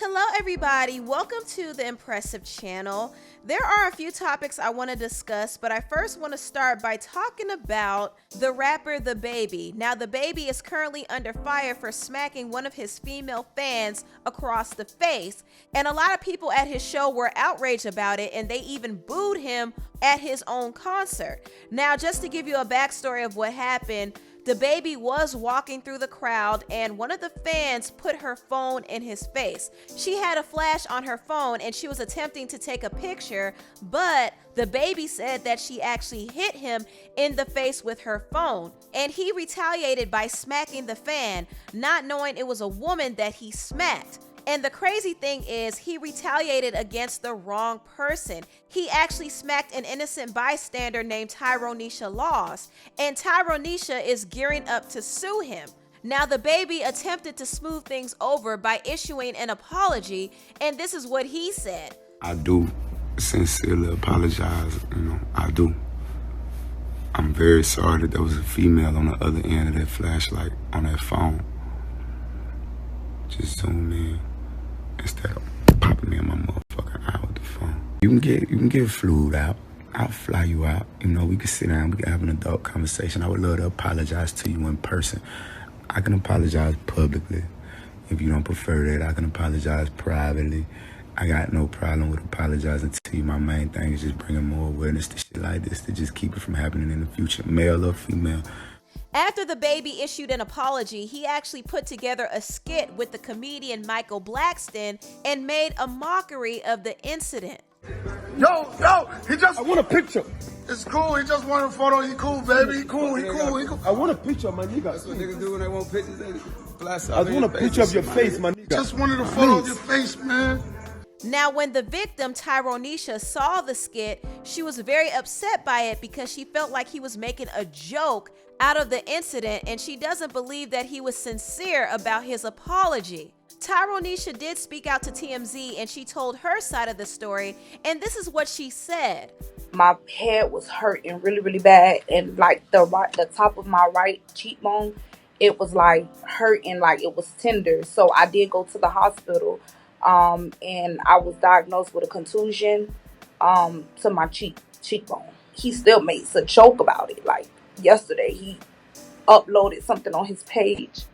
Hello everybody, welcome to the Empressive channel. There are a few topics I want to discuss, but I first want to start by talking about the rapper Dababy. Now Dababy is currently under fire for smacking one of his female fans across the face, and a lot of people at his show were outraged about it, and they even booed him at his own concert. Now just to give you a backstory of what happened, Dababy was walking through the crowd and one of the fans put her phone in his face. She had a flash on her phone and she was attempting to take a picture, but Dababy said that she actually hit him in the face with her phone. And he retaliated by smacking the fan, not knowing it was a woman that he smacked. And the crazy thing is, he retaliated against the wrong person. He actually smacked an innocent bystander named Tyronisha Laws, and Tyronisha is gearing up to sue him. Now, Dababy attempted to smooth things over by issuing an apology, and this is what he said. I do sincerely apologize, I do. I'm very sorry that there was a female on the other end of that flashlight on that phone. Just zoom in. Instead of popping me in my motherfucking eye with the phone. You can get flued out. I'll fly you out. We can sit down, we can have an adult conversation. I would love to apologize to you in person. I can apologize publicly. If you don't prefer that, I can apologize privately. I got no problem with apologizing to you. My main thing is just bringing more awareness to shit like this to just keep it from happening in the future, male or female. After Dababy issued an apology, he actually put together a skit with the comedian Michael Blackston and made a mockery of the incident. Yo, he just... I want a picture. It's cool, he just wanted a photo. He cool, baby. He cool. I want a picture of my nigga. That's what niggas do when they want pictures. They blast I want a picture of your face, my nigga. Just wanted a photo of your face, man. Now, when the victim, Tyronisha, saw the skit, she was very upset by it because she felt like he was making a joke out of the incident, and she doesn't believe that he was sincere about his apology. Tyronisha did speak out to TMZ, and she told her side of the story, and this is what she said. My head was hurting really, really bad, and like the top of my right cheekbone, it was like hurting, like it was tender. So I did go to the hospital, and I was diagnosed with a contusion to my cheekbone. He still makes a joke about it. Like yesterday, he uploaded something on his page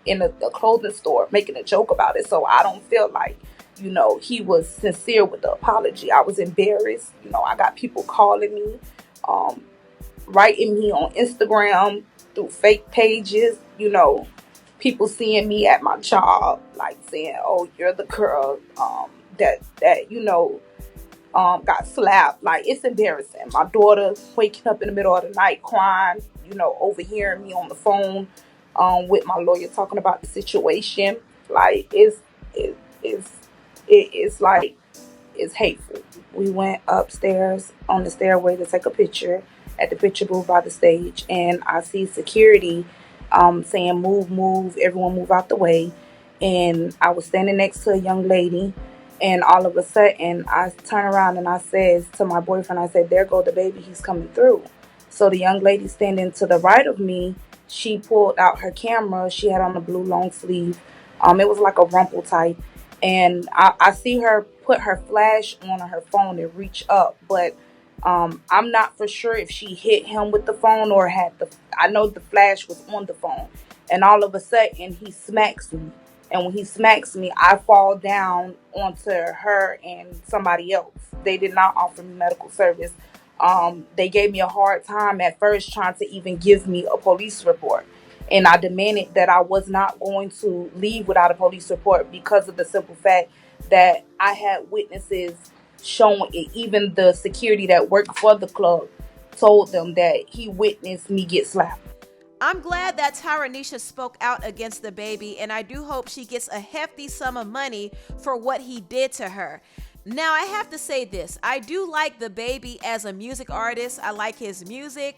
in a clothing store making a joke about it. So I don't feel like, he was sincere with the apology. I was embarrassed. I got people calling me, writing me on Instagram through fake pages, people seeing me at my job, like saying, oh, you're the girl that got slapped. Like, it's embarrassing. My daughter waking up in the middle of the night crying, overhearing me on the phone with my lawyer talking about the situation. Like, it's hateful. We went upstairs on the stairway to take a picture at the picture booth by the stage, and I see security saying, move, everyone move out the way. And I was standing next to a young lady, and all of a sudden I turn around and I says to my boyfriend, I said, there go Dababy, he's coming through. So the young lady standing to the right of me, she pulled out her camera. She had on a blue long sleeve. It was like a rumple type. And I see her put her flash on her phone and reach up. But I'm not for sure if she hit him with the phone or I know the flash was on the phone. And all of a sudden he smacks me. And when he smacks me, I fall down onto her and somebody else. They did not offer me medical service. They gave me a hard time at first trying to even give me a police report. And I demanded that I was not going to leave without a police report because of the simple fact that I had witnesses showing it. Even the security that worked for the club told them that he witnessed me get slapped. I'm glad that Tyronisha spoke out against Dababy, and I do hope she gets a hefty sum of money for what he did to her. Now, I have to say this. I do like Dababy as a music artist. I like his music,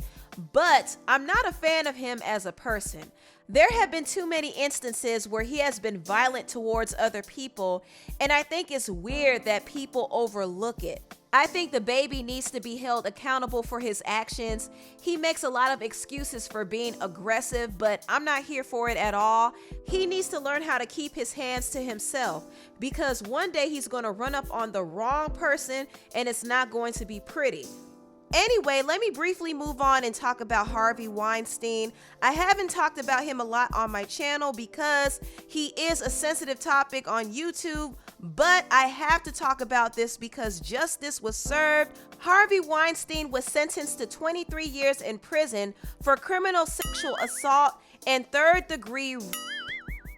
but I'm not a fan of him as a person. There have been too many instances where he has been violent towards other people, and I think it's weird that people overlook it. I think the baby needs to be held accountable for his actions. He makes a lot of excuses for being aggressive, but I'm not here for it at all. He needs to learn how to keep his hands to himself, because one day he's going to run up on the wrong person and it's not going to be pretty. Anyway, let me briefly move on and talk about Harvey Weinstein. I haven't talked about him a lot on my channel because he is a sensitive topic on YouTube, but I have to talk about this because justice was served. Harvey Weinstein was sentenced to 23 years in prison for criminal sexual assault and third-degree rape.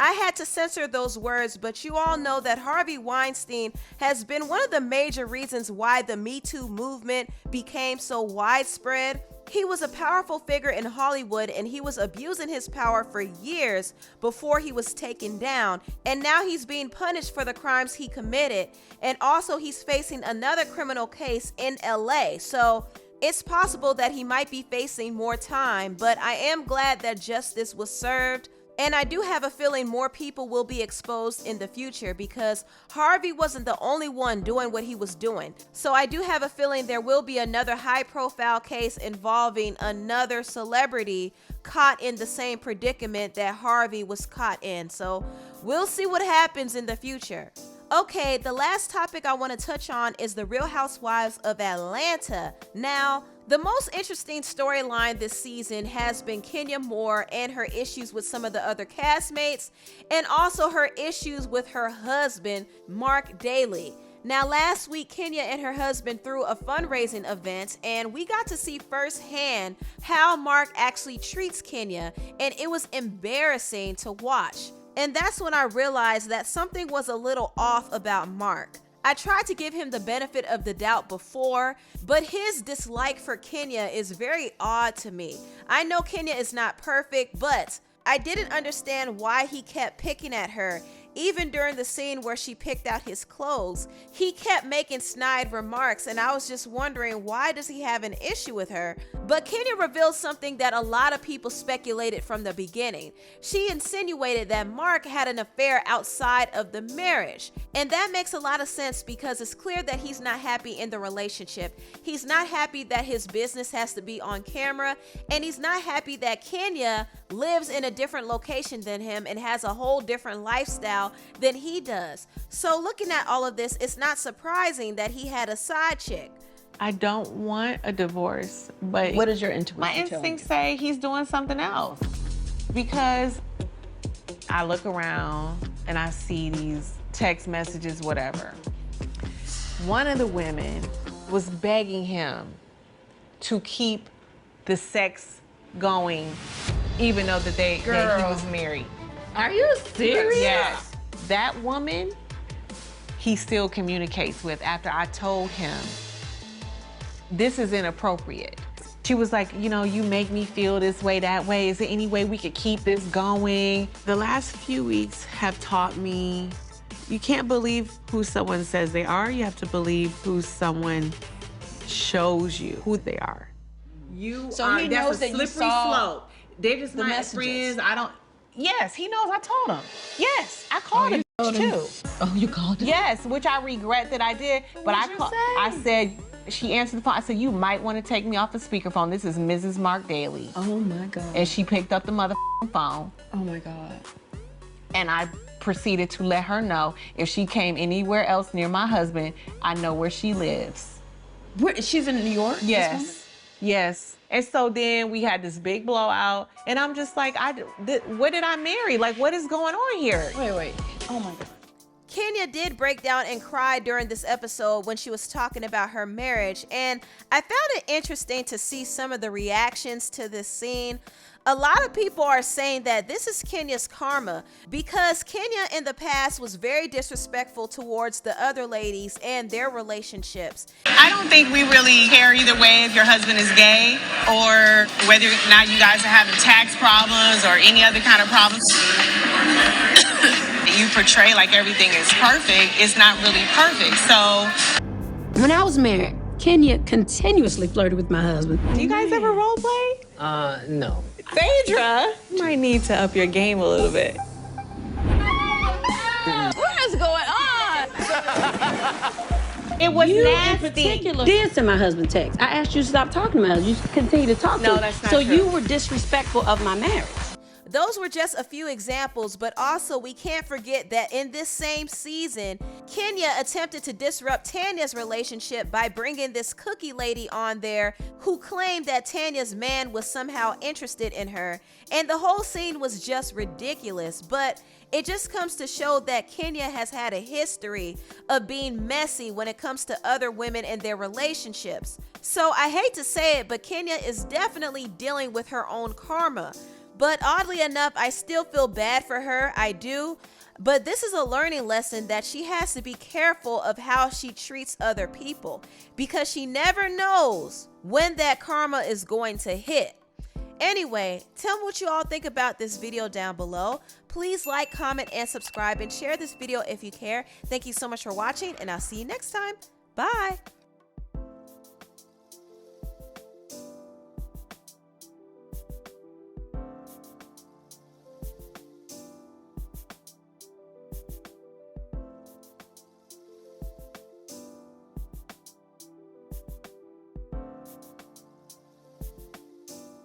I had to censor those words, but you all know that Harvey Weinstein has been one of the major reasons why the Me Too movement became so widespread. He was a powerful figure in Hollywood and he was abusing his power for years before he was taken down. And now he's being punished for the crimes he committed. And also he's facing another criminal case in LA. So it's possible that he might be facing more time, but I am glad that justice was served. And I do have a feeling more people will be exposed in the future because Harvey wasn't the only one doing what he was doing. So I do have a feeling there will be another high-profile case involving another celebrity caught in the same predicament that Harvey was caught in. So we'll see what happens in the future. Okay, the last topic I want to touch on is the Real Housewives of Atlanta. Now, the most interesting storyline this season has been Kenya Moore and her issues with some of the other castmates, and also her issues with her husband, Mark Daly. Now, last week, Kenya and her husband threw a fundraising event, and we got to see firsthand how Mark actually treats Kenya, and it was embarrassing to watch. And that's when I realized that something was a little off about Mark. I tried to give him the benefit of the doubt before, but his dislike for Kenya is very odd to me. I know Kenya is not perfect, but I didn't understand why he kept picking at her. Even during the scene where she picked out his clothes, he kept making snide remarks, and I was just wondering, why does he have an issue with her? But Kenya revealed something that a lot of people speculated from the beginning. She insinuated that Mark had an affair outside of the marriage, and that makes a lot of sense because it's clear that he's not happy in the relationship. He's not happy that his business has to be on camera, and he's not happy that Kenya lives in a different location than him and has a whole different lifestyle than he does. So looking at all of this, it's not surprising that he had a side chick. I don't want a divorce, but what is your intuition? My instincts say he's doing something else, because I look around and I see these text messages, whatever. One of the women was begging him to keep the sex going, even though that he was married. Are you serious? Yes. That woman, he still communicates with after I told him this is inappropriate. She was like, you know, you make me feel this way, that way. Is there any way we could keep this going? The last few weeks have taught me you can't believe who someone says they are. You have to believe who someone shows you who they are. So he knows that you saw slope. They're just the my messages. friends. Yes, he knows. I told him. Yes, I called him too. Oh, you called him? Yes, which I regret that I did. But I said, she answered the phone. I said, you might want to take me off the speakerphone. This is Mrs. Mark Daly. Oh my God. And she picked up the motherfucking phone. Oh my God. And I proceeded to let her know if she came anywhere else near my husband, I know where she lives. She's in New York? Yes. Yes. And so then we had this big blowout, and I'm just like, what did I marry? Like, what is going on here? Wait. Oh my God. Kenya did break down and cry during this episode when she was talking about her marriage, and I found it interesting to see some of the reactions to this scene. A lot of people are saying that this is Kenya's karma because Kenya in the past was very disrespectful towards the other ladies and their relationships. I don't think we really care either way if your husband is gay or whether or not you guys are having tax problems or any other kind of problems. You portray like everything is perfect. It's not really perfect. So when I was married, Kenya continuously flirted with my husband. Do you guys ever role play? No. Phaedra, you might need to up your game a little bit. What is going on? It was you nasty. in particular did send my husband text. I asked you to stop talking to my husband. You continue to talk to him. No, that's not so true. you were disrespectful of my marriage. Those were just a few examples, but also we can't forget that in this same season, Kenya attempted to disrupt Tanya's relationship by bringing this cookie lady on there who claimed that Tanya's man was somehow interested in her. And the whole scene was just ridiculous, but it just comes to show that Kenya has had a history of being messy when it comes to other women and their relationships. So I hate to say it, but Kenya is definitely dealing with her own karma. But oddly enough, I still feel bad for her, I do. But this is a learning lesson that she has to be careful of how she treats other people, because she never knows when that karma is going to hit. Anyway, tell me what you all think about this video down below. Please like, comment, and subscribe, and share this video if you care. Thank you so much for watching, and I'll see you next time. Bye.